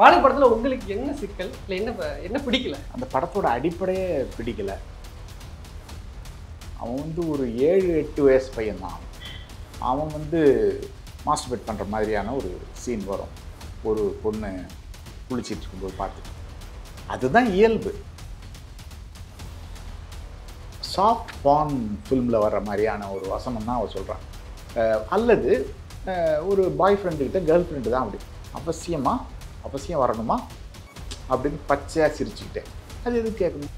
பாலை படத்துல உங்களுக்கு என்ன சிக்கல் இல்ல என்ன பிடிக்கல? அந்த படத்தோட அடிப்படையே பிடிக்கல. அவன் வந்து ஒரு 7-8 வயசு பையன்தான். அவன் வந்து மாஸ்டர்பேட் பண்ணுற மாதிரியான ஒரு சீன் வரும். ஒரு பொண்ணு குளிச்சிட்டு இருக்கும்போது பார்த்துட்டு. அதுதான் இயல்பு. சாஃப்ட் பான் ஃபில்மில் வர்ற மாதிரியான ஒரு வசனம் தான் அவன் சொல்கிறான். அல்லது ஒரு பாய் ஃப்ரெண்டுக்கிட்ட கேர்ள் ஃப்ரெண்டு தான் அப்படி அவசியம் வரணுமா அப்படின்னு பச்சையாக சிரிச்சுக்கிட்டேன். அது எதுக்கு கேட்கணும்?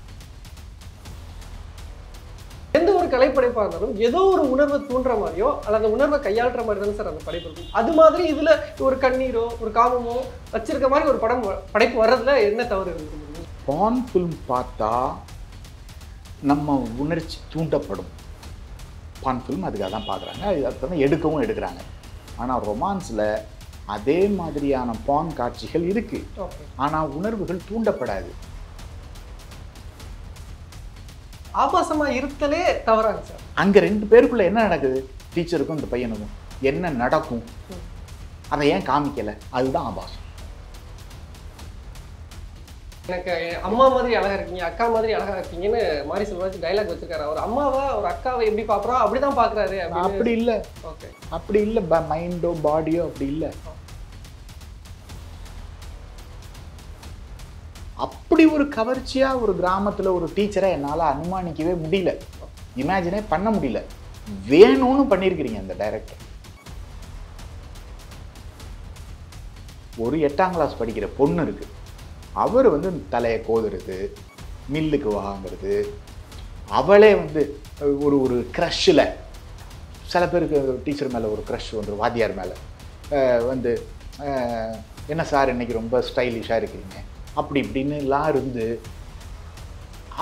எந்த ஒரு கலைப்படைப்பாக இருந்தாலும் ஏதோ ஒரு உணர்வை தூண்டுற மாதிரியோ அல்ல அந்த உணர்வை கையாளுற மாதிரி தானே சார் அந்த படைப்பு இருக்கும். அது மாதிரி இதுல ஒரு கண்ணீரோ ஒரு காமமோ வச்சிருக்க மாதிரி ஒரு படைப்பு வர்றதுல என்ன தவறு இருக்கு? பான் ஃபில்ம் பார்த்தா நம்ம உணர்ச்சி தூண்டப்படும். பான் ஃபில்ம் அதுக்காக தான் பார்க்குறாங்க, அதுக்கு தான் எடுக்கிறாங்க. ஆனால் ரொமான்ஸில் அதே மாதிரியான பான் காட்சிகள் இருக்குது, ஆனால் உணர்வுகள் தூண்டப்படாது. ஆபாசமா இருத்தலே தவறாங்க சார். அங்கே 2 பேருக்குள்ள என்ன நடக்குது? டீச்சருக்கும் இந்த பையனுக்கும் என்ன நடக்கும்? அதை ஏன் காமிக்கலை? அதுதான் ஆபாசம். எனக்கு அம்மா மாதிரி அழகா இருக்கீங்க, அக்கா மாதிரி அழகா இருக்கீங்கன்னு மாரி செல்வராஜ் டைலாக் வச்சிருக்காரு. அவர் அம்மாவா ஒரு அக்காவை எப்படி பார்க்குறோம் அப்படிதான் பார்க்குறாரு. அப்படி இல்லை, ஓகே, அப்படி இல்லை. மைண்டோ பாடியோ அப்படி இல்லை. அப்படி ஒரு கவர்ச்சியாக ஒரு கிராமத்தில் ஒரு டீச்சரை என்னால் அனுமானிக்கவே முடியல, இமேஜினே பண்ண முடியல. வேணும்னு பண்ணியிருக்கிறீங்க அந்த டைரக்டர். ஒரு 8ஆம் கிளாஸ் படிக்கிற பொண்ணு இருக்கு, அவர் வந்து தலையை கோதுறது, மில்லுக்கு வாங்கிறது, அவளே வந்து ஒரு க்ரஷ்ஷில், சில பேருக்கு டீச்சர் மேலே ஒரு க்ரஷ் வந்து வாத்தியார் மேலே வந்து என்ன சார் இன்னைக்கு ரொம்ப ஸ்டைலிஷாக இருக்கிறீங்க அப்படி இப்படின்னுலாம் இருந்து,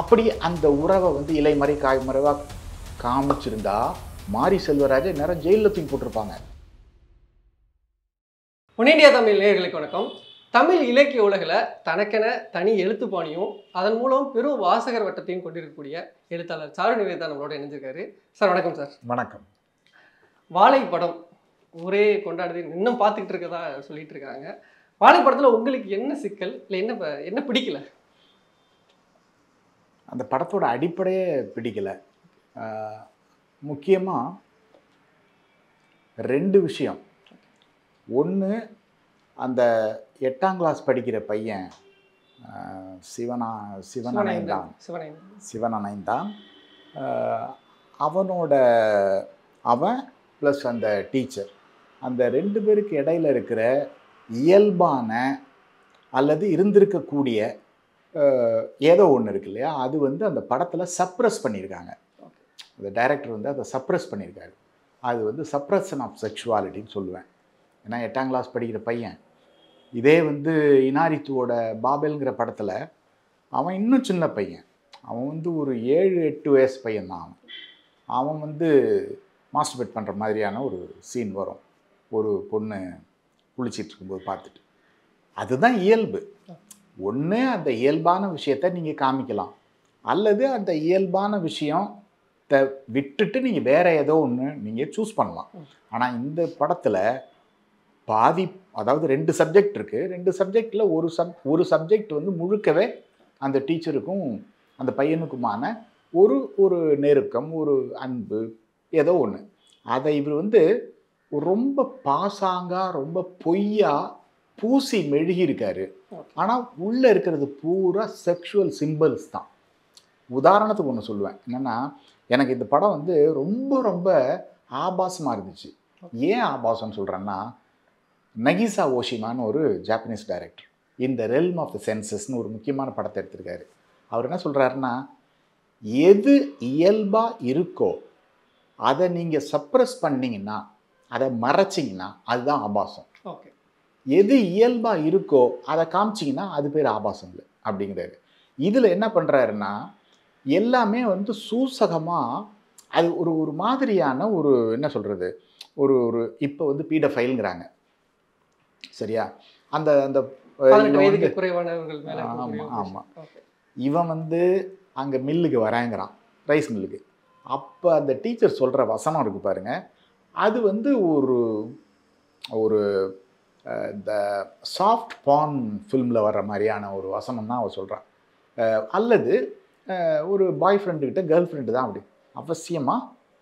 அப்படி அந்த உறவை வந்து இலைமறை காய்மறைவாக காமிச்சிருந்தா மாரி செல்வராஜை நேரம் ஜெயிலில் தூக்கி போட்டிருப்பாங்க. ஒன்னிந்தியா தமிழ் நேயர்களுக்கு வணக்கம். தமிழ் இலக்கிய உலகில் தனக்கென தனி எழுத்துப்பாணியும் அதன் மூலம் பெரும் வாசகர் வட்டத்தையும் கொண்டிருக்கக்கூடிய எழுத்தாளர் சாரு நிவேதா நம்மளோட இணைஞ்சிருக்காரு. சார் வணக்கம். சார் வணக்கம். வாழை படம் ஊரே கொண்டாடுது, இன்னும் பார்த்துக்கிட்டு இருக்கதா சொல்லிட்டு இருக்காங்க. வாழை படத்தில் உங்களுக்கு என்ன சிக்கல் இல்லை என்ன பிடிக்கல? அந்த படத்தோட அடிப்படையே பிடிக்கல. முக்கியமாக 2 விஷயம். ஒன்று, அந்த 8ஆம் கிளாஸ் படிக்கிற பையன் சிவனனைந்தான். அவன் ப்ளஸ் அந்த டீச்சர், அந்த 2 பேருக்கு இடையில் இருக்கிற இயல்பான அல்லது இருந்திருக்கக்கூடிய ஏதோ ஒன்று இருக்கு இல்லையா, அது வந்து அந்த படத்தில் சப்ரஸ் பண்ணியிருக்காங்க. அந்த டைரக்டர் வந்து அதை சப்ரஸ் பண்ணியிருக்காரு. அது வந்து சப்ரஷன் ஆஃப் செக்ஷுவாலிட்டின்னு சொல்லுவேன். ஏன்னா 8ஆம் கிளாஸ் படிக்கிற பையன், இதே வந்து இனாரித்துவோட பாபெல்ங்கிற படத்தில் அவன் இன்னும் சின்ன பையன், அவன் வந்து ஒரு 7-8 வயசு பையன்தான். அவன் வந்து மாஸ்டர்பேட் பண்ணுற மாதிரியான ஒரு சீன் வரும். ஒரு பொண்ணு குளிச்சிட்டு இருக்கும்போது பார்த்துட்டு. அதுதான் இயல்பு. ஒன்று அந்த இயல்பான விஷயத்தை நீங்கள் காமிக்கலாம், அல்லது அந்த இயல்பான விஷயத்தை விட்டுட்டு நீங்கள் வேறு ஏதோ ஒன்று நீங்கள் சூஸ் பண்ணலாம். ஆனால் இந்த படத்தில் அதாவது 2 சப்ஜெக்ட் இருக்குது. 2 சப்ஜெக்டில் ஒரு சப்ஜெக்ட் வந்து முழுக்கவே அந்த டீச்சருக்கும் அந்த பையனுக்குமான ஒரு நெருக்கம், ஒரு அன்பு, ஏதோ ஒன்று. அதை இவர் வந்து ரொம்ப பாசாங்கா, ரொம்ப பொய்யா பூசி மெழுகியிருக்காரு. ஆனால் உள்ளே இருக்கிறது பூரா செக்ஷுவல் சிம்பிள்ஸ் தான். உதாரணத்துக்கு ஒன்று சொல்லுவேன். என்னென்னா, எனக்கு இந்த படம் வந்து ரொம்ப ரொம்ப ஆபாசமாக இருந்துச்சு. ஏன் ஆபாசம்னு சொல்கிறேன்னா, நகிசா ஓஷிமான்னு ஒரு ஜாப்பனீஸ் டைரக்டர் இந்த ரெல்ம் ஆஃப் த சென்சஸ்ன்னு ஒரு முக்கியமான படத்தை எடுத்திருக்காரு. அவர் என்ன சொல்கிறாருன்னா, எது இயல்பாக இருக்கோ அதை நீங்கள் சப்ரஸ் பண்ணிங்கன்னா, அதை மறைச்சிங்கன்னா அதுதான் ஆபாசம். ஓகே, எது இயல்பாக இருக்கோ அதை காமிச்சிங்கன்னா அது பேர் ஆபாசம் இல்லை அப்படிங்கிறாரு. இதில் என்ன பண்ணுறாருன்னா, எல்லாமே வந்து சூசகமாக அது ஒரு மாதிரியான ஒரு என்ன சொல்கிறது, ஒரு இப்போ வந்து பீடஃபைல்ங்கிறாங்க, சரியா? அந்த அந்த குறைவானவர்கள் மேல. ஆமாம், இவன் வந்து அங்கே மில்லுக்கு வரேங்கிறான், ரைஸ் மில்லுக்கு. அப்போ அந்த டீச்சர் சொல்கிற வசனம் இருக்குது பாருங்கள், அது வந்து ஒரு இந்த சாஃப்ட் பான் ஃபில்மில் வர்ற மாதிரியான ஒரு வசனம் தான் அவள் சொல்கிறான். அல்லது ஒரு பாய் ஃப்ரெண்டுக்கிட்ட கேர்ள் ஃப்ரெண்டு தான் அப்படி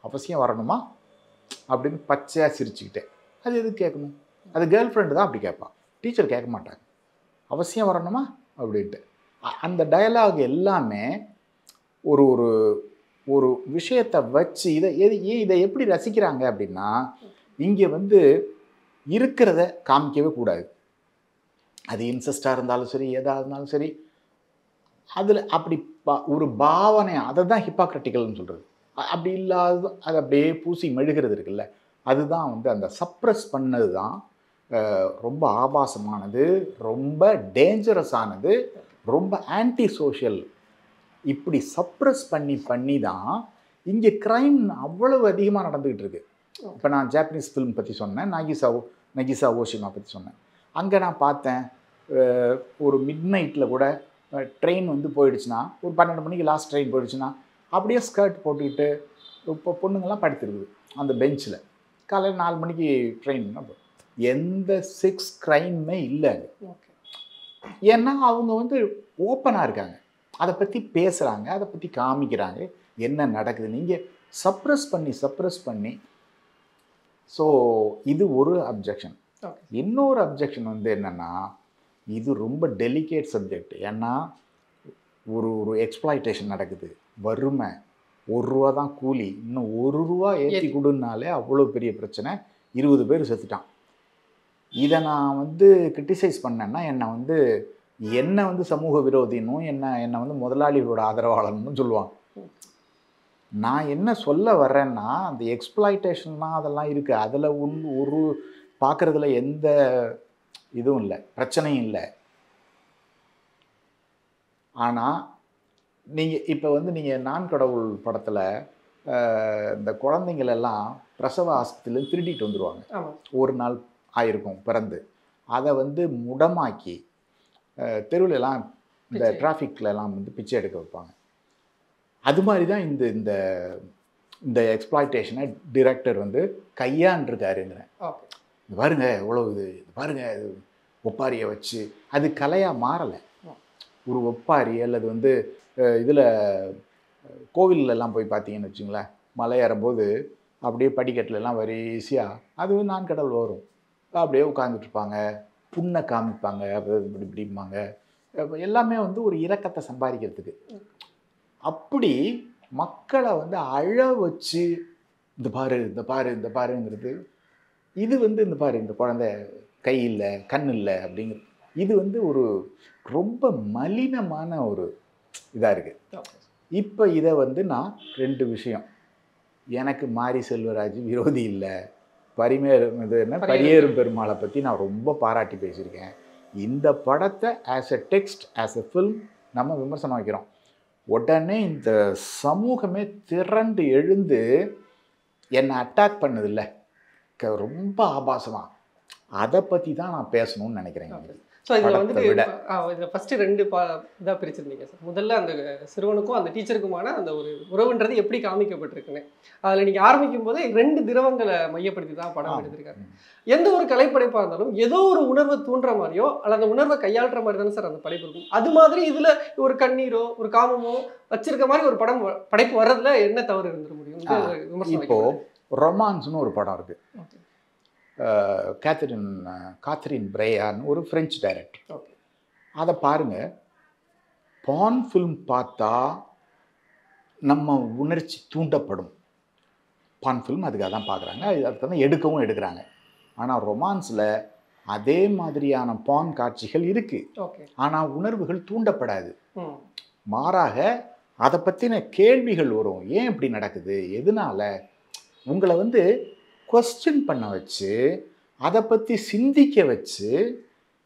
அவசியம் வரணுமா அப்படின்னு பச்சையாக சிரிச்சுக்கிட்டேன். அது எதுக்கு கேட்கணும்? அது கேர்ள் ஃப்ரெண்டு தான் அப்படி கேட்பான், டீச்சர் கேட்க மாட்டாங்க. அவசியம் வரணுமா அப்படின்ட்டு. அந்த டயலாக் எல்லாமே ஒரு ஒரு ஒரு விஷயத்தை வச்சு இதை எப்படி ரசிக்கிறாங்க அப்படின்னா, இங்கே வந்து இருக்கிறத காமிக்கவே கூடாது. அது இன்செஸ்டாக இருந்தாலும் சரி, எதாக இருந்தாலும் சரி, அதில் அப்படி ஒரு பாவனை, அதை தான் ஹிப்பாக்ரட்டிக்கல்னு சொல்கிறது. அப்படி இல்லாத அதை அப்படியே பூசி மெழுகிறது இருக்குல்ல, அதுதான் வந்து அந்த சப்ரஸ் பண்ணது தான் ரொம்ப ஆபாசமானது, ரொம்ப டேஞ்சரஸானது, ரொம்ப ஆன்டி சோஷியல். இப்படி சப்ரஸ் பண்ணி தான் இங்கே க்ரைம் அவ்வளவு அதிகமாக நடந்துக்கிட்டு இருக்கு. இப்போ நான் ஜாப்பனீஸ் ஃபிலிம் பற்றி சொன்னேன், நகிசா ஓஷிமா பற்றி சொன்னேன். அங்கே நான் பார்த்தேன், ஒரு மிட் நைட்டில் கூட ட்ரெயின் வந்து போயிடுச்சுன்னா, ஒரு 12 மணிக்கு லாஸ்ட் ட்ரெயின் போயிடுச்சுன்னா, அப்படியே ஸ்கர்ட் போட்டுக்கிட்டு இப்போ பொண்ணுங்கள்லாம் படுத்துருக்குது அந்த பெஞ்சில். காலையில் 4 மணிக்கு ட்ரெயின்னா எந்த செக்ஸ் க்ரைமே இல்லை. ஏன்னா அவங்க வந்து ஓப்பனாக இருக்காங்க, அதை பற்றி பேசுகிறாங்க, அதை பற்றி காமிக்கிறாங்க என்ன நடக்குது. நீங்கள் சப்ரஸ் பண்ணி ஸோ இது ஒரு அப்ஜெக்ஷன். இன்னொரு அப்ஜெக்ஷன் வந்து என்னென்னா, இது ரொம்ப டெலிகேட் சப்ஜெக்ட். ஏன்னா ஒரு எக்ஸ்ப்ளாய்டேஷன் நடக்குது, வறுமை, 1 ரூபா தான் கூலி, இன்னும் 1 ரூபா ஏற்றி கொடுனாலே அவ்வளோ பெரிய பிரச்சனை, 20 பேர் செத்துட்டான். இதை நான் வந்து கிரிட்டிசைஸ் பண்ணேன்னா என்னை வந்து சமூக விரோதினும் என்னை வந்து முதலாளிகளோட ஆதரவாளனும் சொல்லுவாங்க. நான் என்ன சொல்ல வர்றேன்னா, அந்த எக்ஸ்ப்ளாய்டேஷன்லாம் அதெல்லாம் இருக்குது, அதில் ஒரு பார்க்குறதுல எந்த இதுவும் இல்லை, பிரச்சனையும் இல்லை. ஆனால் இப்போ வந்து நீங்கள் நான் கடவுள் படத்தில் இந்த குழந்தைங்களெல்லாம் பிரசவ ஆஸ்பத்திரியில் திருடிட்டு வந்துடுவாங்க. ஒரு நாள் ஆயிருக்கும் பிறந்து, அதை வந்து முடமாக்கி தெருவிலலாம் இந்த டிராஃபிக்லலாம் வந்து பிச்சை எடுக்க வைப்பாங்க. அது மாதிரி தான் இந்த இந்த எக்ஸ்ப்ளாய்டேஷனை டிரெக்டர் வந்து கையாண்டிருக்காருங்கிறேன். பாருங்க எவ்வளோ இது பாருங்க, இது ஒப்பாரியை வச்சு அது கலையாக மாறலை. ஒரு ஒப்பாரி அல்லது வந்து இதில் கோவிலெல்லாம் போய் பார்த்தீங்கன்னு வச்சுங்களேன், மலை ஏறும்போது அப்படியே படிக்கட்டுலலாம் வரிசையாக அது நான் கடவுள் வரும், அப்படியே உட்காந்துட்ருப்பாங்க, புண்ணை காமிப்பாங்க, இப்படிம்பாங்க. எல்லாமே வந்து ஒரு இரக்கத்தை சம்பாதிக்கிறதுக்கு. அப்படி மக்களை வந்து அழ வச்சு இந்த பாருங்கிறது, இது வந்து இந்த பாரு இந்த குழந்தை கை இல்லை கண் இல்லை அப்படிங்கிறது, இது வந்து ஒரு ரொம்ப மலினமான ஒரு இதாக இருக்குது. இப்போ இதை வந்து நான் 2 விஷயம், எனக்கு மாரி செல்வராஜ் விரோதி இல்லை, பரியேறும் பெருமாளை பற்றி நான் ரொம்ப பாராட்டி பேசியிருக்கேன். இந்த படத்தை as a text, as a film நம்ம விமர்சனம் வைக்கிறோம். உடனே இந்த சமூகமே திரண்டு எழுந்து என்னை அட்டாக் பண்ணதில்ல, ரொம்ப ஆபாசமாக, அதை பற்றி தான் நான் பேசணும்னு நினைக்கிறேன். ஸோ இதில் வந்து இதில் ஃபஸ்ட்டு 2 இதாக பிரிச்சிருந்தீங்க சார். முதல்ல அந்த சிறுவனுக்கும் அந்த டீச்சருக்குமான அந்த ஒரு உறவுன்றது எப்படி காமிக்கப்பட்டிருக்குன்னு, அதில் நீங்கள் ஆரம்பிக்கும் போதே 2 திரவங்களை மையப்படுத்தி தான் படம் எடுத்திருக்காரு. எந்த ஒரு கலைப்படைப்பாக இருந்தாலும் ஏதோ ஒரு உணர்வை தூண்டுற மாதிரியோ அல்லது அந்த உணர்வை கையாளுற மாதிரி தானே சார் அந்த படைப்பு இருக்கும். அது மாதிரி இதில் ஒரு கண்ணீரோ ஒரு காமமோ வச்சிருக்க மாதிரி ஒரு படைப்பு வர்றதுல என்ன தவறு இருந்துட முடியும்? இப்போ ரொமான்ஸ்னு ஒரு படம் இருக்குது, காத்ரின் பிரையான்னு ஒரு ஃப்ரெஞ்சு டைரக்டர். அதை பாருங்கள், பான் ஃபில்ம் பார்த்தா நம்ம உணர்ச்சி தூண்டப்படும். பான் ஃபில்ம் அதுக்காக தான் பார்க்குறாங்க, அதுக்கு தான் எடுக்கிறாங்க. ஆனால் ரொமான்ஸில் அதே மாதிரியான பான் காட்சிகள் இருக்குது, ஆனால் உணர்வுகள் தூண்டப்படாது. மாறாக அதை பற்றின கேள்விகள் வரும். ஏன் இப்படி நடக்குது, எதனால, உங்களை வந்து கொஸ்டின் பண்ண வச்சு அதை பற்றி சிந்திக்க வச்சு,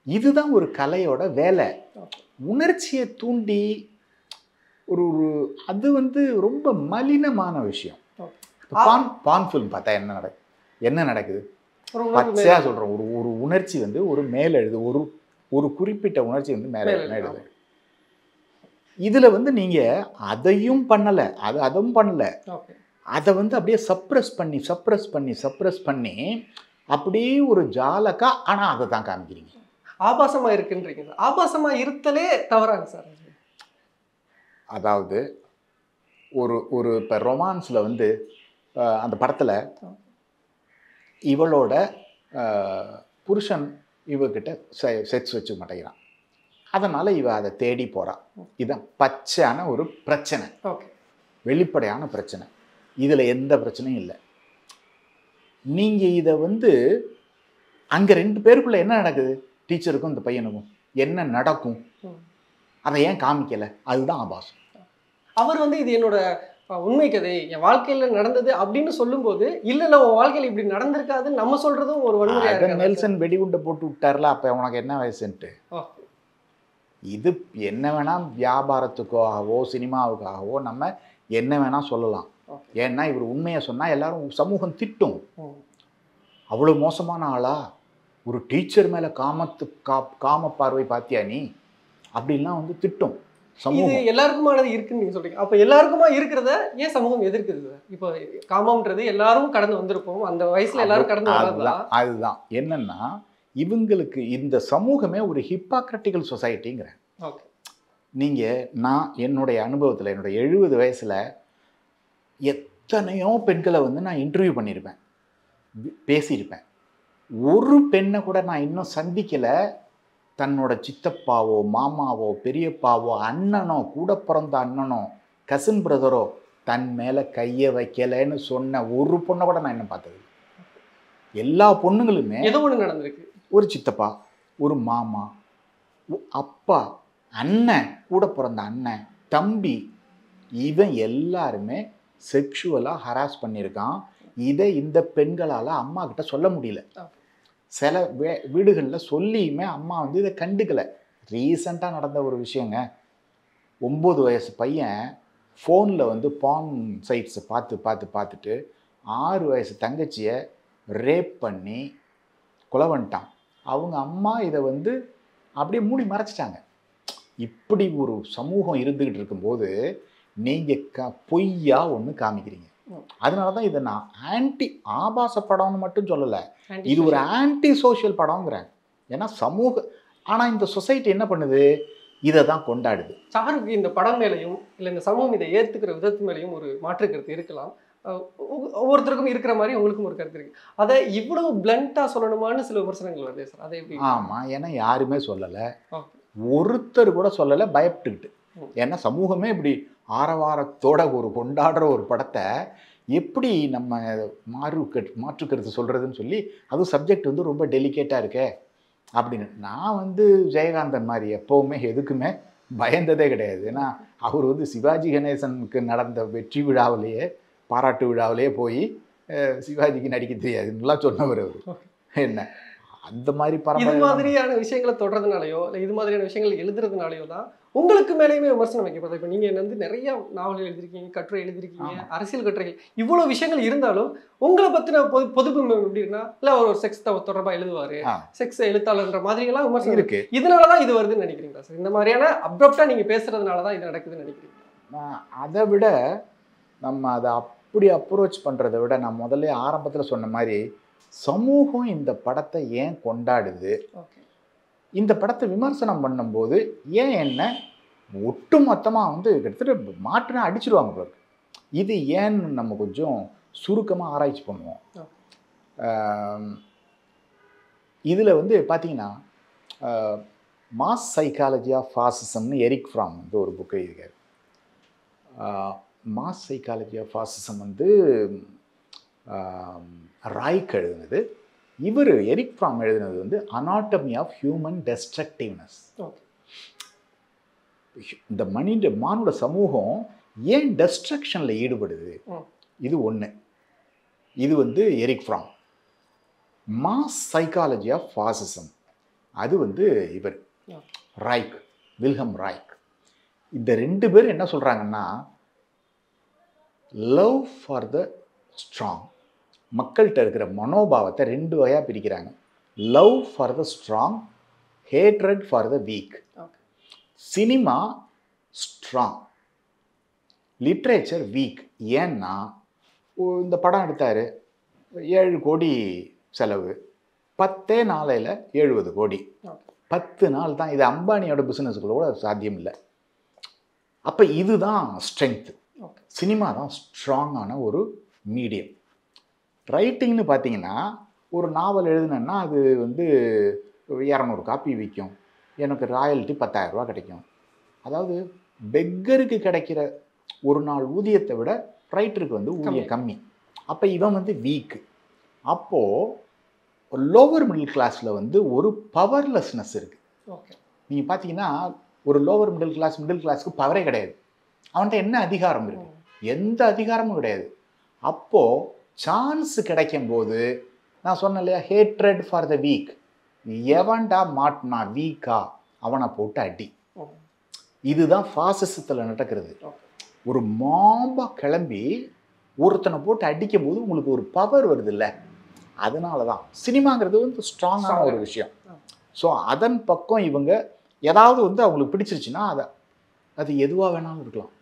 இதுதான் ஒரு கலையோட வேலை. உணர்ச்சியை தூண்டி ஒரு அது வந்து ரொம்ப மலினமான விஷயம். பான் ஃபில்ம் பார்த்தா என்ன நடக்குது பச்சையாக சொல்கிறோம். ஒரு உணர்ச்சி வந்து ஒரு மேலெழுது, ஒரு குறிப்பிட்ட உணர்ச்சி வந்து மேலெழுது. இதில் வந்து நீங்கள் அதையும் பண்ணலை, அதுவும் பண்ணலை, அதை வந்து அப்படியே சப்ரஸ் பண்ணி அப்படியே ஒரு ஜாலக்கா, ஆனால் அதை தான் காமிக்கிறீங்க. ஆபாசமா இருக்குன்றீங்க சார். ஆபாசமா இருத்தலே தவறாங்க சார். அதாவது ஒரு ஒரு இப்போ ரொமான்ஸில் வந்து அந்த படத்தில் இவளோட புருஷன் இவகிட்ட செக்ஸ் வச்சு மாட்டேங்கிறான். அதனால் இவ அதை தேடி போகிறான். இதுதான் பச்சையான ஒரு பிரச்சனை, வெளிப்படையான பிரச்சனை. இதில் எந்த பிரச்சனையும் இல்லை. நீங்கள் இதை வந்து அங்கே 2 பேருக்குள்ள என்ன நடக்குது, டீச்சருக்கும் இந்த பையனுக்கும் என்ன நடக்கும், அதை ஏன் காமிக்கலை? அதுதான் ஆபாசம். அவர் வந்து இது என்னோட உண்மை கதை, என் வாழ்க்கையில நடந்தது அப்படின்னு சொல்லும்போது, இல்ல உன் வாழ்க்கையில இப்படி நடந்திருக்காதுன்னு நம்ம சொல்றதும் ஒரு வன்முறையா இருக்கு. நெல்சன் வெடிகுண்டை போட்டு விட்டார்ல, அப்போ உனக்கு என்ன வயசுன்ட்டு. இது என்ன வேணா வியாபாரத்துக்காகவோ சினிமாவுக்காகவோ நம்ம என்ன வேணா சொல்லலாம். ஏன்னா இவர் உண்மையை சொன்னால் எல்லாரும் சமூகம் திட்டும். அவ்வளோ மோசமான ஆளா, ஒரு டீச்சர் மேலே காம பார்வை பார்த்தியா நீ, அப்படின்லாம் வந்து திட்டும் இது. எல்லாருக்குமானது இருக்குன்னு நீங்க சொல்றீங்க. அப்ப எல்லாருக்குமா இருக்கிறத ஏன் சமூகம் எதிர்க்குது? இப்போ காமம்ன்றது எல்லாரும் கடந்து வந்திருப்போம், அந்த வயசுல எல்லாரும் கடந்து வரலாம். அதுதான் என்னன்னா, இவங்களுக்கு இந்த சமூகமே ஒரு ஹிப்பாக்ரட்டிக்கல் சொசைட்டிங்கிறேன். நான் என்னுடைய அனுபவத்தில் என்னுடைய 70 வயசுல எத்தனையோ பெண்களை வந்து நான் இன்டர்வியூ பண்ணியிருப்பேன், பேசியிருப்பேன். ஒரு பெண்ணை கூட நான் இன்னும் சந்திக்கலை, தன்னோட சித்தப்பாவோ மாமாவோ பெரியப்பாவோ அண்ணனோ கூட பிறந்த அண்ணனோ கசின் பிரதரோ தன் மேலே கையை வைக்கலைன்னு சொன்ன ஒரு பொண்ணை கூட நான் இன்னும் பார்த்தது. எல்லா பொண்ணுங்களுமே ஏதோ ஒன்று நடந்திருக்கு. ஒரு சித்தப்பா, ஒரு மாமா, அப்பா, அண்ணன், கூட பிறந்த அண்ணன், தம்பி, இவன் எல்லாருமே செக்ஷுவலாக ஹராஸ் பண்ணியிருக்கான். இதை இந்த பெண்களால் அம்மா கிட்ட சொல்ல முடியல. சில வீடுகளில் சொல்லியுமே அம்மா வந்து இதை கண்டுக்கலை. ரீசண்டாக நடந்த ஒரு விஷயங்க, 9 வயசு பையன் ஃபோனில் வந்து பான் சைட்ஸை பார்த்துட்டு 6 வயசு தங்கச்சியை ரேப் பண்ணி கொலை பண்ணிட்டான். அவங்க அம்மா இதை வந்து அப்படியே மூடி மறைச்சிட்டாங்க. இப்படி ஒரு சமூகம் இருந்துக்கிட்டு இருக்கும்போது நீங்கள் பொய்யா ஒன்று காமிக்கிறீங்க. அதனால தான் இதை நான் ஆன்டி ஆபாச படம்னு மட்டும் சொல்லலை, இது ஒரு ஆன்டி சோஷியல் படம்ங்கிறேன். ஏன்னா சமூக, ஆனால் இந்த சொசைட்டி என்ன பண்ணுது, இதை தான் கொண்டாடுது. சாருக்கு இந்த படம் மேலேயும் இல்லை இந்த சமூகம் இதை ஏற்றுக்கிற விதத்து மேலேயும் ஒரு மாற்று கருத்து இருக்கலாம். ஒவ்வொருத்தருக்கும் இருக்கிற மாதிரி உங்களுக்கும் ஒரு கருத்து இருக்கு. அதை இவ்வளவு பிளண்டா சொல்லணுமான்னு சில விமர்சனங்கள் வருது சார். அதை எப்படி? ஆமாம், ஏன்னா யாருமே சொல்லலை, ஒருத்தர் கூட சொல்லலை, பயப்பட்டுக்கிட்டு. ஏன்னா சமூகமே இப்படி ஆரவாரத்தோட ஒரு கொண்டாடுற ஒரு படத்தை எப்படி நம்ம மாற்று கருத்து சொல்கிறதுன்னு சொல்லி, அதுவும் சப்ஜெக்ட் வந்து ரொம்ப டெலிகேட்டாக இருக்கே அப்படின்னு. நான் வந்து ஜெயகாந்தன் மாதிரி எப்போவுமே எதுக்குமே பயந்ததே கிடையாது. ஏன்னா அவர் வந்து சிவாஜி கணேசனுக்கு நடந்த வெற்றி விழாவிலேயே, பாராட்டு விழாவிலேயே போய் சிவாஜிக்கு நடிக்க தெரியாதுன்னுலாம் சொன்னவர் அவர். என்ன அந்த மாதிரி இது மாதிரியான விஷயங்களை தொடர்றதுனாலையோ இல்லை இது மாதிரியான விஷயங்கள் எழுதுறதுனாலையோ தான் உங்களுக்கு மேலேயுமே விமர்சனம் வைக்கப்படுது. இப்போ நீங்கள் வந்து நிறைய நாவல்கள் எழுதிருக்கீங்க, கட்டுரை எழுதிருக்கீங்க, அரசியல் கட்டுரைகள், இவ்வளோ விஷயங்கள் இருந்தாலும் உங்களை பற்றின பொதுப்பு எப்படின்னா, இல்லை ஒரு செக்ஸ் தொடர்பாக எழுதுவார், செக்ஸ் எழுத்தாளர்ன்ற மாதிரியெல்லாம் விமர்சனம் இருக்கு. இதனால தான் இது வருதுன்னு நினைக்கிறீங்களா சார்? இந்த மாதிரியான அப்ரப்டாக நீங்கள் பேசுறதுனால தான் இது நடக்குதுன்னு நினைக்கிறீங்க? அதை விட நம்ம அதை அப்படி அப்ரோச் பண்ணுறதை விட, நான் முதல்ல ஆரம்பத்தில் சொன்ன மாதிரி சமூகம் இந்த படத்தை ஏன் கொண்டாடுது, இந்த படத்தை விமர்சனம் பண்ணும்போது ஏன் என்ன ஒட்டு மொத்தமாக வந்து கிட்டத்தட்ட மாற்றினா அடிச்சிடுவாங்க போல இருக்கு. இது ஏன்னு நம்ம கொஞ்சம் சுருக்கமாக ஆராய்ச்சி பண்ணுவோம். இதில் வந்து பார்த்தீங்கன்னா, மாஸ் சைக்காலஜி ஆஃப் ஃபாசிசம்னு எரிக் ஃப்ராம் வந்து ஒரு புக் எழுதியிருக்காரு. மாஸ் சைக்காலஜி ஆஃப் ஃபாசிசம் வந்து ராய்க் எழுதுனது. இவர் எரிக் ஃப்ராம் எழுதினது வந்து அனாட்டமி ஆஃப் ஹியூமன் டெஸ்ட்ரக்டிவ்னஸ். இந்த மானுட சமூகம் ஏன் டெஸ்ட்ரக்ஷனில் ஈடுபடுது, இது ஒன்று. இது வந்து Erich Fromm. Mass psychology of fascism அது வந்து இவர் ராய்க், வில்ஹம் ராய்க். இந்த 2 பேர் என்ன சொல்கிறாங்கன்னா, லவ் ஃபார் த ஸ்ட்ராங், மக்கள்கிட்ட இருக்கிற மனோபாவத்தை 2 வகையாக பிரிக்கிறாங்க. Love for the strong, hatred for the week. Cinema strong, literature week. ஏன்னா இந்த படம் எடுத்தார், 7 கோடி செலவு, 10 நாளையில் 70 கோடி, 10 நாள் தான். இது அம்பானியோட பிஸ்னஸுகளோட சாத்தியம் இல்லை. அப்போ இதுதான் ஸ்ட்ரென்த்து. சினிமா தான் ஸ்ட்ராங்கான ஒரு மீடியம். ரைட்டிங்னு பார்த்தீங்கன்னா ஒரு நாவல் எழுதுனேன்னா அது வந்து 200 காப்பி விற்கும், எனக்கு ராயல்ட்டி 10,000 ரூபா கிடைக்கும். அதாவது பெக்கருக்கு கிடைக்கிற ஒரு நாள் ஊதியத்தை விட ரைட்டருக்கு வந்து ஊதியம் கம்மி. அப்போ இவன் வந்து வீக்கு. அப்போது லோவர் மிடில் கிளாஸில் வந்து ஒரு பவர்லெஸ்னஸ் இருக்குது. நீங்கள் பார்த்தீங்கன்னா ஒரு லோவர் மிடில் கிளாஸுக்கு பவரே கிடையாது. அவன்கிட்ட என்ன அதிகாரம் இருக்குது? எந்த அதிகாரமும் கிடையாது. அப்போது சான்ஸ் கிடைக்கும் போது நான் சொன்னேன் இல்லையா, ஹேட்ரட் ஃபார் த வீக். எவன்டா மாட்டினா வீக்கா அவனை போட்டு அடி. இதுதான் ஃபாசிசத்தில் நடக்கிறது. ஒரு மாம்பா கிளம்பி ஒருத்தனை போட்டு அடிக்கும் போது உங்களுக்கு ஒரு பவர் வருது இல்லை, அதனால தான் சினிமாங்கிறது வந்து ஸ்ட்ராங்கான ஒரு விஷயம். ஸோ அதன் பக்கம் இவங்க ஏதாவது வந்து அவங்களுக்கு பிடிச்சிருச்சுன்னா அது எதுவாக வேணாலும் இருக்கலாம்,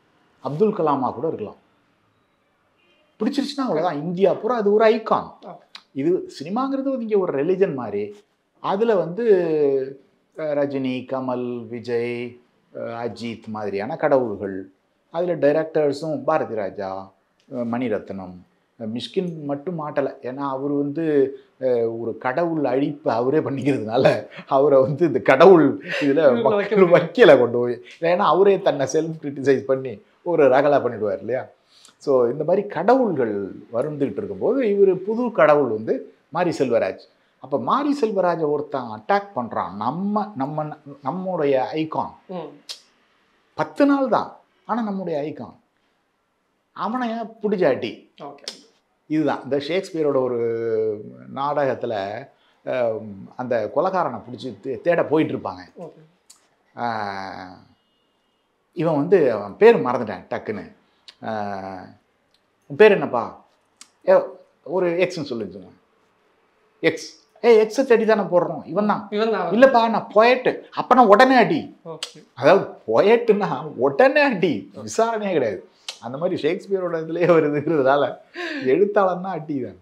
அப்துல் கலாமா கூட இருக்கலாம். பிடிச்சிருச்சுன்னா அவ்வளோதான். இந்தியா பூரா அது ஒரு ஐகான். இது சினிமாங்கிறது இங்கே ஒரு ரிலிஜன் மாதிரி. அதில் வந்து ரஜினி, கமல், விஜய், அஜித் மாதிரியான கடவுள்கள். அதில் டைரக்டர்ஸும் பாரதி ராஜா, மணிரத்னம், மிஷ்கின் மட்டும் மாட்டலை. ஏன்னா அவர் வந்து ஒரு கடவுள் அழிப்பு அவரே பண்ணிக்கிறதுனால அவரை வந்து இந்த கடவுள் இதில் வைக்கலை கொண்டு போய். ஏன்னா அவரே தன்னை செல்ஃப் கிரிட்டிசைஸ் பண்ணி ஒரு ரகலா பண்ணிடுவார் இல்லையா. ஸோ இந்த மாதிரி கடவுள்கள் வந்துக்கிட்டு இருக்கும்போது இவர் புது கடவுள் வந்து மாரி செல்வராஜ். அப்போ மாரி செல்வராஜை ஒருத்தன் அட்டாக் பண்ணுறான். நம்முடைய ஐகான் 10 நாள் தான், ஆனால் நம்முடைய ஐகான் அவனை பிடிச்சாட்டி. இதுதான் இந்த ஷேக்ஸ்பியரோட ஒரு நாடகத்தில் அந்த கொலைகாரனை பிடிச்சி தேட போயிட்டுருப்பாங்க. இவன் வந்து அவன் பேர் மறந்துட்டேன் டக்குன்னு. பேர் என்னப்பா? ஒரு எக்ஸ்ன்னு சொல்லிச்சுங்க. எக்ஸ் எக்ஸை தேடி தானே போடுறோம். இவன் தான் இல்லைப்பா நான் பொயட்டு. அப்போனா உடனே அடி. அதாவது பொயட்டுன்னா உடனே அடி, விசாரணையே கிடையாது. அந்த மாதிரி ஷேக்ஸ்பியரோட இதுலேயே வருதுங்கிறதுனால எழுத்தாளர்னா அடி தான்.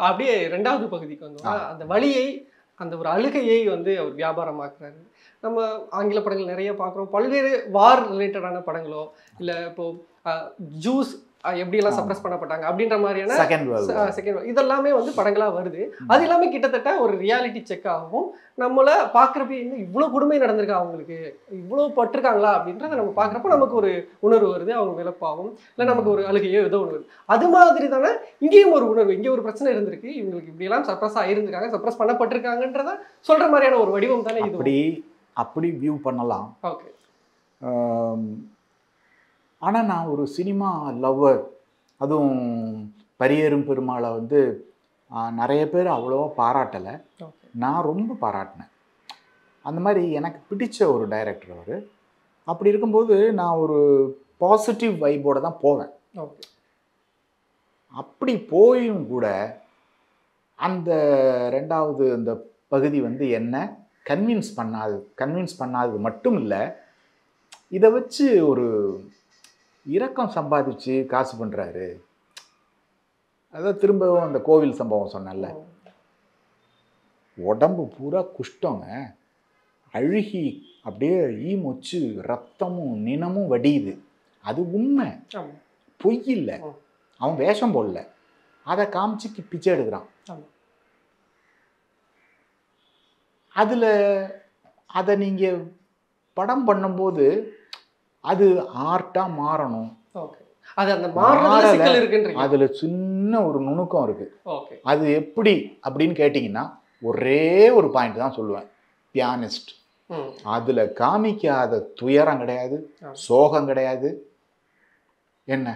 அப்படியே 2வது பகுதிக்கு வந்து அந்த வழியை, அந்த ஒரு அழுகையை வந்து அவர் வியாபாரமாக்குறாரு. நம்ம ஆங்கில படங்கள் நிறைய பார்க்குறோம். பல்வேறு வார் ரிலேட்டடான படங்களோ இல்லை இப்போது ஜூஸ் எப்படியெல்லாம் சப்ரஸ் பண்ணப்பட்டாங்க அப்படின்ற மாதிரியான செகண்ட் இதெல்லாமே வந்து படங்களாக வருது. அது எல்லாமே கிட்டத்தட்ட ஒரு ரியாலிட்டி செக் ஆகும். நம்மளை பார்க்குறப்ப இன்னும் இவ்வளோ கொடுமை நடந்திருக்கா, அவங்களுக்கு இவ்வளோ பட்டிருக்காங்களா அப்படின்றத நம்ம பார்க்குறப்ப நமக்கு ஒரு உணர்வு வருது. அவங்க விளப்பாகும் இல்லை நமக்கு ஒரு அழுகையோ ஏதோ ஒன்று வருது. அது மாதிரி தானே இங்கேயும் ஒரு உணர்வு, இங்கே ஒரு பிரச்சனை இருந்திருக்கு, இவங்களுக்கு இப்படியெல்லாம் சப்ரஸ் ஆகியிருந்திருக்காங்க, சப்ரஸ் பண்ணப்பட்டிருக்காங்கன்றத சொல்கிற மாதிரியான ஒரு வடிவம் தானே இது. அப்படி வியூ பண்ணலாம். ஓகே. ஆனால் நான் ஒரு சினிமா லவ்வர், அதுவும் பரியேறும் பெருமாளை வந்து நிறைய பேர் அவ்வளோவா பாராட்டலை, நான் ரொம்ப பாராட்டினேன். அந்த மாதிரி எனக்கு பிடிச்ச ஒரு டைரக்டர் அவர். அப்படி இருக்கும்போது நான் ஒரு பாசிட்டிவ் வைப்போடு தான் போவேன். அப்படி போயும் கூட அந்த 2வது அந்த பகுதி வந்து என்ன கன்வின்ஸ் பண்ணாதது மட்டும் இல்லை, இதை வச்சு ஒரு இரக்கம் சம்பாதிச்சு காசு பண்ணுறாரு. அதான் திரும்பவும் அந்த கோவில் சம்பவம் சொன்னல, உடம்பு பூரா குஷ்டங்க, அழுகி அப்படியே ஈமொச்சு ரத்தமும் நினமும் வடியுது. அது உண்மை, பொய் இல்லை. அவன் வேஷம் போடல, அதை காமிச்சு பிச்சை எடுக்கிறான். அதில் அதை நீங்கள் படம் பண்ணும்போது அது ஆர்ட்டாக மாறணும். அதில் சின்ன ஒரு நுணுக்கம் இருக்குது. அது எப்படி அப்படின்னு கேட்டிங்கன்னா ஒரே ஒரு பாயிண்ட் தான் சொல்லுவேன், பியானிஸ்ட். அதில் காமிக்காத துயரம் கிடையாது, சோகம் கிடையாது. என்ன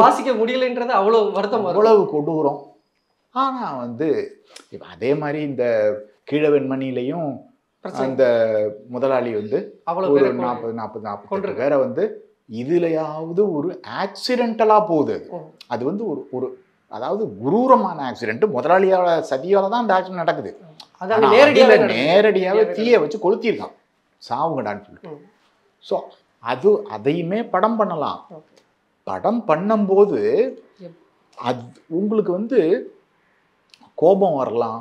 வாசிக்க முடியலன்றது அவ்வளோ வருத்தம், அவ்வளவு கொடூரம். ஆனால் வந்து அதே மாதிரி இந்த கீழவெண்மணிலையும் அந்த முதலாளி வந்து ஒரு 40 பேரை வந்து இதுலையாவது ஒரு ஆக்சிடென்டலா போகுது. அது வந்து ஒரு அதாவது குரூரமான ஆக்சிடென்ட், முதலாளியோட சதியால தான் அந்த ஆக்சிடென்ட் நடக்குது. நேரடியாகவே தீயை வச்சு கொளுத்திருக்கான், சாவுங்கடான்னு சொல்லிட்டு. ஸோ அதையுமே படம் பண்ணலாம். படம் பண்ணும்போது அது உங்களுக்கு வந்து கோபம் வரலாம்,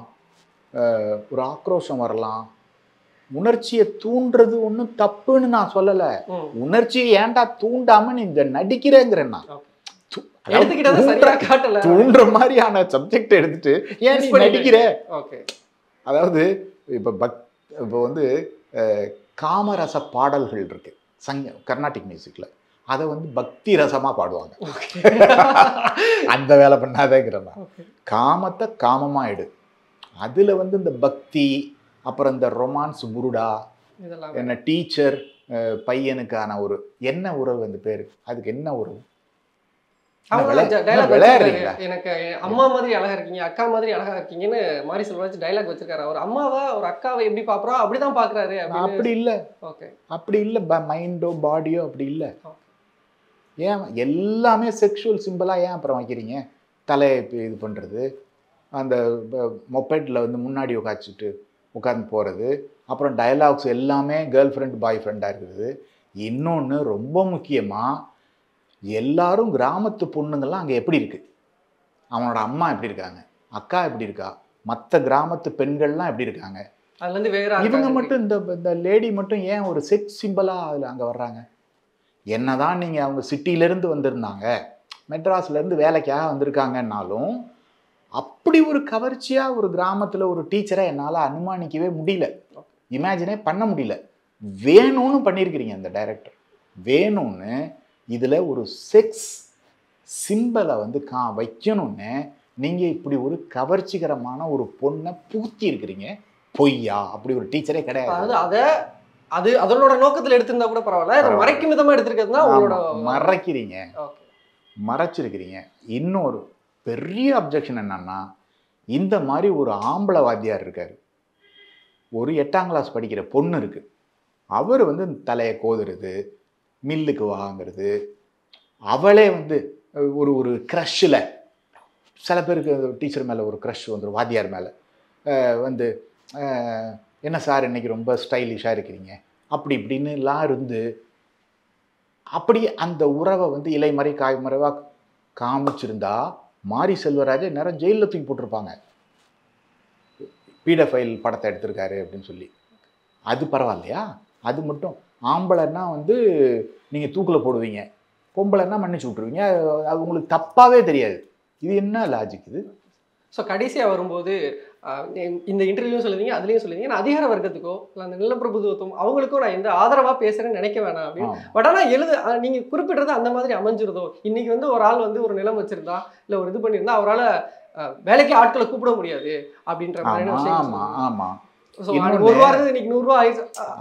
ஒரு ஆக்ரோஷம் வரலாம். உணர்ச்சியை தூண்டுறது ஒன்றும் தப்புன்னு நான் சொல்லலை. உணர்ச்சியை ஏன்டா தூண்டாம நீ இந்த நடிக்கிறேங்கிறேன்னா தூண்டுற மாதிரியான சப்ஜெக்ட் எடுத்துட்டு ஏன் நீ நடிக்கிற? அதாவது இப்போ வந்து காமரச பாடல்கள் இருக்கு கர்நாடிக் மியூசிக்ல, அதை வந்து பக்தி ரசமா பாடுவாங்க. அந்த வேலை பண்ணாதேங்கிறேன்னா காமத்தை காமமா எடு, அதுல வந்து இந்த பக்தி, அப்புறம் இந்த ரொமான்ஸ் புருடா, என்ன டீச்சர் பையனுக்கான ஒரு என்ன உறவு, அந்த பேரு அதுக்கு என்ன உறவு? எனக்கு அம்மா மாதிரி அழகா இருக்கீங்க, அக்கா மாதிரி அழகா இருக்கீங்கன்னு மாரி செல்வராஜ் டைலாக் வச்சிருக்காரு. அவர் அம்மாவை ஒரு அக்காவை எப்படி பாக்குறோம் அப்படிதான் பாக்குறாரு. அப்படி இல்ல, அப்படி இல்ல, மைண்டோ பாடியோ அப்படி இல்ல. ஏன் எல்லாமே செக்ஷுவல் சிம்பிளா ஏன் அப்புறம் வைக்கிறீங்க? தலையை இது பண்றது, அந்த மொபைலில் வந்து முன்னாடி உட்காந்து போகிறது, அப்புறம் டயலாக்ஸ் எல்லாமே கேர்ள் ஃப்ரெண்ட் பாய் ஃப்ரெண்டாக இருக்குது. இன்னொன்று ரொம்ப முக்கியமாக, எல்லாரும் கிராமத்து பொண்ணுங்கள்லாம் அங்கே எப்படி இருக்குது, அவனோட அம்மா எப்படி இருக்காங்க, அக்கா எப்படி இருக்கா, மற்ற கிராமத்து பெண்கள்லாம் எப்படி இருக்காங்க, அதுலேருந்து வேற இவங்க மட்டும் இந்த லேடி மட்டும் ஏன் ஒரு செக்ஸ் சிம்பிளாக அதில் அங்கே வர்றாங்க? என்னதான் நீங்கள் அவங்க சிட்டியிலேருந்து வந்திருந்தாங்க, மெட்ராஸ்லேருந்து வேலைக்காக வந்திருக்காங்கன்னாலும் அப்படி ஒரு கவர்ச்சியாக ஒரு கிராமத்தில் ஒரு டீச்சரை என்னால் அனுமானிக்கவே முடியல, இமேஜினே பண்ண முடியல. வேணும்னு பண்ணியிருக்கிறீங்க இந்த டைரக்டர், வேணும்னு இதில் ஒரு செக்ஸ் சிம்பலை வந்து வைக்கணும்னு நீங்கள் இப்படி ஒரு கவர்ச்சிகரமான ஒரு பொண்ணை பூத்தி இருக்கிறீங்க. பொய்யா? அப்படி ஒரு டீச்சரே கிடையாது. அது அதனோட நோக்கத்தில் எடுத்திருந்தா கூட பரவாயில்ல, மறைக்கும் விதமாக எடுத்திருக்கிறதுனா உங்களோட மறைக்கிறீங்க, மறைச்சிருக்கிறீங்க. இன்னொரு பெரிய அப்ஜெக்ஷன் என்னன்னா, இந்த மாதிரி ஒரு ஆம்பளை வாத்தியார் இருக்காரு, ஒரு 8ஆம் கிளாஸ் படிக்கிற பொண்ணு இருக்கு, அவர் வந்து தலையை கோதுறது, மில்லுக்கு வாங்கிறது, அவளே வந்து ஒரு க்ரஷ்ஷில், சில பேருக்கு டீச்சர் மேலே ஒரு க்ரஷ் வந்துடும், வாத்தியார் மேலே வந்து என்ன சார் இன்னைக்கு ரொம்ப ஸ்டைலிஷாக இருக்கிறீங்க அப்படி இப்படின்னுலாம் இருந்து, அப்படி அந்த உறவை வந்து இலை மறை காய் மறைவாக காமிச்சிருந்தா மாரி செல்வராஜை நேரம் ஜெயிலில் தூக்கி போட்டிருப்பாங்க. பீடஃபைல் படத்தை எடுத்திருக்காரு அப்படின்னு சொல்லி. அது பரவாயில்லையா? அது மட்டும் ஆம்பளைன்னா வந்து நீங்கள் தூக்கில் போடுவீங்க, பொம்பளைன்னா மன்னிச்சு விட்ருவீங்க, அது உங்களுக்கு தப்பாகவே தெரியாது. இது என்ன லாஜிக் இது? ஸோ கடைசியாக வரும்போது இந்த இன்டர்வியூவும் சொல்லுவீங்க, அதுலேயும் சொல்லுவீங்க, நான் அதிகார வர்க்கத்துக்கோ இல்லை அந்த நிலப்பிரபுத்துவம் அவங்களுக்கும் நான் எந்த ஆதரவாக பேசுகிறேன்னு நினைக்க வேணாம் அப்படின்னு. பட் ஆனால் நீங்கள் குறிப்பிட்றது அந்த மாதிரி அமைஞ்சிருதோ, இன்றைக்கி வந்து ஒரு ஆள் வந்து ஒரு நிலம் வச்சுருந்தா இல்லை ஒரு இது பண்ணியிருந்தா அவரால் வேலைக்கு ஆட்களை கூப்பிட முடியாது அப்படின்ற மாதிரியான விஷயம். ஆமாம், ஒரு வாரம் இன்னைக்கு 100 ரூபா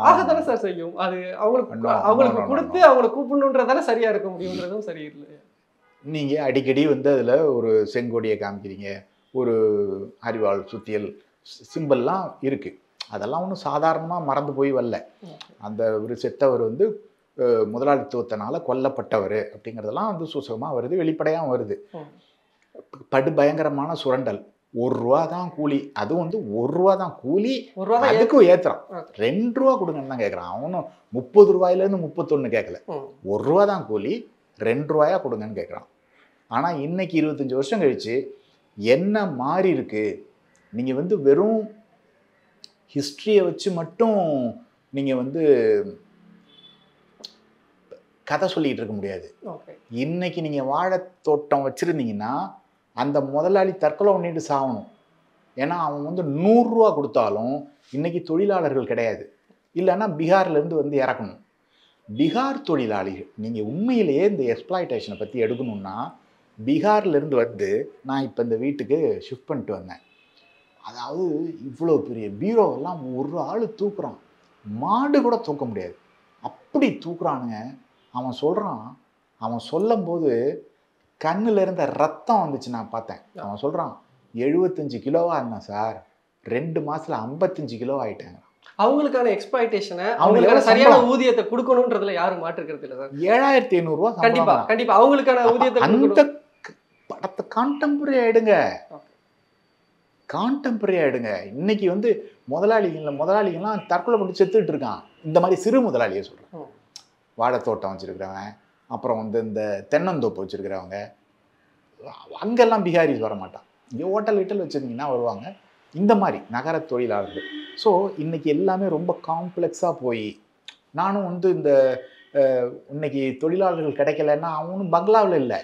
ஆகத்தானே சார் செய்யும். அது அவங்களுக்கு கொடுத்து அவங்களை கூப்பிடணுன்றதானே சரியா இருக்க முடியுன்றதும் சரியில்லை. நீங்க அடிக்கடி வந்து அதுல ஒரு செங்கோடியை காமிக்கிறீங்க, ஒரு அறிவாள் சுத்தியல் சிம்பிள்லாம் இருக்கு, அதெல்லாம் ஒன்றும் சாதாரணமாக மறந்து போய் வரல. அந்த ஒரு செத்தவர் வந்து முதலாளித்துவத்தினால கொல்லப்பட்டவர் அப்படிங்கிறதெல்லாம் வந்து சுசமாக வருது, வெளிப்படையாக வருது. படு பயங்கரமான சுரண்டல், 1 ரூபா தான் கூலி, அதுவும் வந்து 1 ரூபா தான் கூலி, அதுக்கும் ஏற்றுறான். 2 ரூபா கொடுங்கன்னு தான் கேட்குறான். அவனும் 30 ரூபாயிலேருந்து 31 கேட்கல, 1 ரூபா தான் கூலி, 2 ரூபாயா கொடுங்கன்னு கேட்குறான். ஆனால் இன்னைக்கு 25 வருஷம் கழிச்சு என்ன மாறி இருக்கு? நீங்கள் வந்து வெறும் ஹிஸ்ட்ரியை வச்சு மட்டும் நீங்கள் வந்து கதை சொல்லிகிட்டு இருக்க முடியாது. இன்னைக்கு நீங்கள் வாழைத்தோட்டம் வச்சுருந்தீங்கன்னா அந்த முதலாளி தற்கொலை பண்ணிட்டு சாகணும். ஏன்னா அவன் வந்து 100 ரூபா கொடுத்தாலும் இன்னைக்கு தொழிலாளர்கள் கிடையாது, இல்லைன்னா பீகார்லேருந்து வந்து இறக்கணும். பீகார் தொழிலாளிகள், நீங்கள் உண்மையிலேயே இந்த எக்ஸ்ப்ளாய்டேஷனை பற்றி எடுக்கணும்னா, பீகார்லேருந்து வந்து நான் இப்போ இந்த வீட்டுக்கு ஷிஃப்ட் பண்ணிட்டு வந்தேன். அதாவது இவ்வளோ பெரிய பீரோவெல்லாம் ஒரு ஆள் தூக்குறான், மாடு கூட தூக்க முடியாது, அப்படி தூக்குறானுங்க. அவன் சொல்கிறான், அவன் சொல்லும் போது கண்ணில் இருந்த ரத்தம் வந்துச்சு, நான் பார்த்தேன். அவன் சொல்கிறான், 75 கிலோவாக இருந்தேன் சார், 2 மாதத்தில் 55 கிலோ ஆகிட்டேங்க. அவங்களுக்கான எக்ஸ்ப்ளாய்டேஷனை, அவங்களுக்கான சரியான ஊதியத்தை கொடுக்கணுன்றதுல யாரும் மாற்றுக்கிறது இல்லை சார். 7500 ரூபா கண்டிப்பா கண்டிப்பா அவங்களுக்கான ஊதியத்தை. அந்த படத்தை கான்டெம்பரரி ஆயிடுங்க, கான்டெம்பரரி ஆயிடுங்க. இன்னைக்கு வந்து முதலாளிகள்லாம் தற்கொலை பண்ணி செத்துட்டு இருக்கான். இந்த மாதிரி சிறு முதலாளியை சொல்றேன், வாழைத்தோட்டம் வச்சிருக்கிறவன், அப்புறம் வந்து இந்த தென்னந்தோப்பு வச்சிருக்கிறவங்க, அங்கெல்லாம் பிகாரிஸ் வர மாட்டான். இங்கே ஹோட்டல் வீட்டில் வச்சுருந்தீங்கன்னா வருவாங்க. இந்த மாதிரி நகர தொழிலாளர்கள். ஸோ இன்றைக்கி எல்லாமே ரொம்ப காம்ப்ளெக்ஸாக போய் நானும் வந்து இந்த இன்னைக்கு தொழிலாளர்கள் கிடைக்கலன்னா அவனும் பங்களாவில் இல்லை,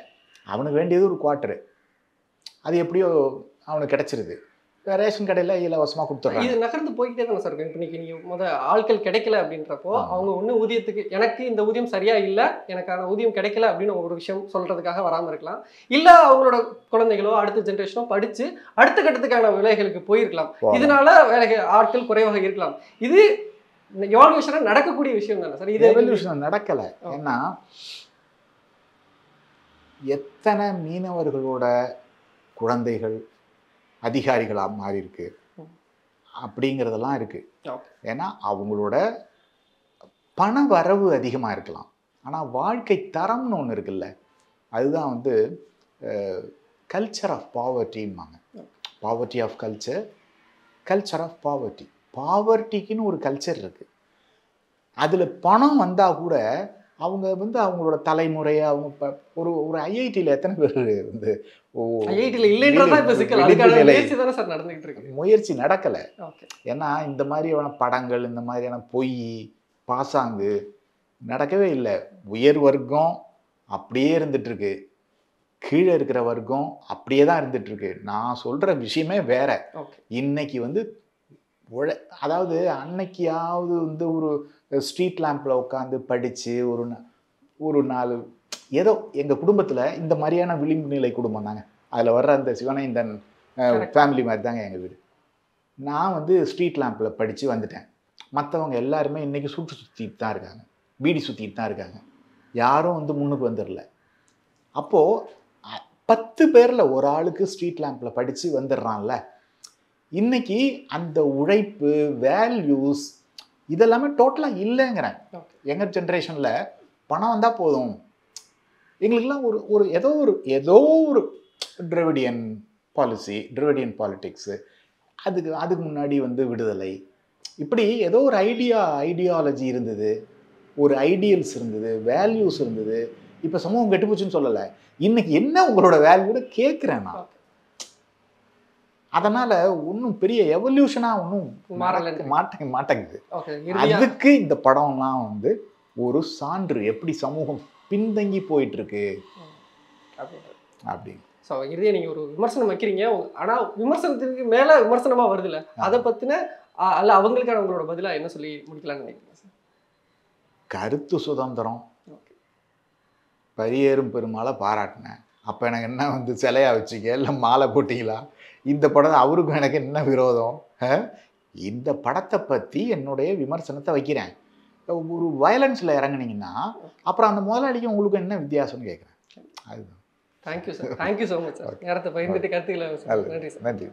அவனுக்கு வேண்டியது ஒரு குவார்ட்டரு, அது எப்படியோ அவனுக்கு கிடைச்சிருது. ரேஷன் கடையில் இலவசமாக கொடுத்துட்றாங்க. இது நகர்ந்து போய்கிட்டே தானே சார் இருக்கும். இப்போ நீங்கள் ஆட்கள் கிடைக்கல அப்படின்றப்போ அவங்க ஒன்றும் ஊதியத்துக்கு எனக்கு இந்த ஊதியம் சரியா இல்லை, எனக்கான ஊதியம் கிடைக்கல அப்படின்னு ஒரு விஷயம் சொல்றதுக்காக வராமல் இருக்கலாம். இல்லை அவங்களோட குழந்தைகளோ அடுத்த ஜென்ரேஷனோ படித்து அடுத்த கட்டத்துக்கான வேலைகளுக்கு போயிருக்கலாம். இதனால ஆட்கள் குறைவாக இருக்கலாம். இது எவால்யூஷனாக நடக்கக்கூடிய விஷயம் தானே சார்? இது எவல்யூஷன் நடக்கலை. ஏன்னா எத்தனை மீனவர்களோட குழந்தைகள் அதிகாரிகளாக மாறி இருக்கு அப்படிங்கிறதெல்லாம் இருக்கு. ஏன்னா அவங்களோட பண வரவு அதிகமாக இருக்கலாம், ஆனால் வாழ்க்கை தரம்னு ஒன்று இருக்குல்ல, அதுதான் வந்து கல்ச்சர் ஆஃப் பாவர்ட்டிம்பாங்க. Poverty of culture, culture of poverty. பாவர்ட்டிக்குன்னு ஒரு கல்ச்சர் இருக்குது. அதில் பணம் வந்தால் கூட அவங்க வந்து அவங்களோட தலைமுறையை அவங்க ஒரு ஒரு ஐஐடியில் எத்தனை பேர் வந்து முயற்சி நடக்கலை. ஏன்னா இந்த மாதிரியான படங்கள், இந்த மாதிரியான பொய் பாசாங்கு நடக்கவே இல்லை. உயர் வர்க்கம் அப்படியே இருந்துட்டு இருக்கு, கீழே இருக்கிற வர்க்கம் அப்படியே தான் இருந்துட்டு இருக்கு. நான் சொல்ற விஷயமே வேற. இன்னைக்கு வந்து அதாவது அன்னைக்கியாவது வந்து ஒரு ஸ்ட்ரீட் லேம்பில் உட்காந்து படித்து ஒரு நாலு ஏதோ எங்கள் குடும்பத்தில் இந்த மாதிரியான விளிம்பு நிலை குடும்பம் தாங்க. அதில் வர்ற அந்த சிவனேந்தன் ஃபேமிலி மாதிரி தாங்க எங்கள் வீடு. நான் வந்து ஸ்ட்ரீட் லேம்பில் படித்து வந்துட்டேன். மற்றவங்க எல்லாருமே இன்றைக்கி சுற்றிட்டு தான் இருக்காங்க, பீடி சுற்றிட்டு தான் இருக்காங்க. யாரும் வந்து முன்னுக்கு வந்துடல. அப்போது 10 பேரில் ஒரு ஆளுக்கு ஸ்ட்ரீட் லேம்பில் படித்து வந்துடுறான்ல. இன்னைக்கு அந்த உழைப்பு, வேல்யூஸ் இதெல்லாமே டோட்டலாக இல்லைங்கிறேன். எங்கள் ஜென்ரேஷனில் பணம் வந்தால் போதும், எங்களுக்கெல்லாம் ஒரு ஏதோ ஒரு டிராவிடியன் பாலிசி, டிராவிடியன் பாலிட்டிக்ஸு, அதுக்கு முன்னாடி வந்து விடுதலை, இப்படி ஏதோ ஒரு ஐடியாலஜி இருந்தது, ஒரு ஐடியல்ஸ் இருந்தது, வேல்யூஸ் இருந்தது. இப்போ சமூகம் கெட்டுப்போச்சுன்னு சொல்லலை, இன்னைக்கு என்ன உங்களோட வேல்யூட கேட்குறேன் நான். அதனால ஒன்றும் பெரிய எவல்யூஷனாக ஒன்றும் மாட்டேங்குது. அதுக்கு இந்த படம்லாம் வந்து ஒரு சான்று, எப்படி சமூகம் பின்தங்கி போயிட்டு இருக்கு அப்படின்னு. ஸோ இறுதியாக நீங்கள் ஒரு விமர்சனம் வைக்கிறீங்க, ஆனால் விமர்சனத்துக்கு மேலே விமர்சனமாக வருதுல்ல, அதை பற்றின அல்ல அவங்களுக்கான உங்களோட பதிலாக என்ன சொல்லி முடிக்கலாம்னு நினைக்கிறீங்க சார்? கருத்து சுதந்திரம். பரியேறும் பெருமாளை பாராட்டினேன், அப்போ எனக்கு என்ன வந்து சிலையா வச்சுக்க இல்லை மாலை போட்டிங்களா? இந்த படம் அவருக்கும் எனக்கு என்ன விரோதம்? இந்த படத்தை பற்றி என்னுடைய விமர்சனத்தை வைக்கிறேன். ஒரு வயலன்ஸில் இறங்குனீங்கன்னா அப்புறம் அந்த முதலாளிக்கு உங்களுக்கு என்ன வித்தியாசம்னு கேட்குறேன். அதுதான். Thank you sir, thank you so much sir. நேரத்தை பகிர்ந்துட்டு கருத்துக்களை நன்றி சார். நன்றி.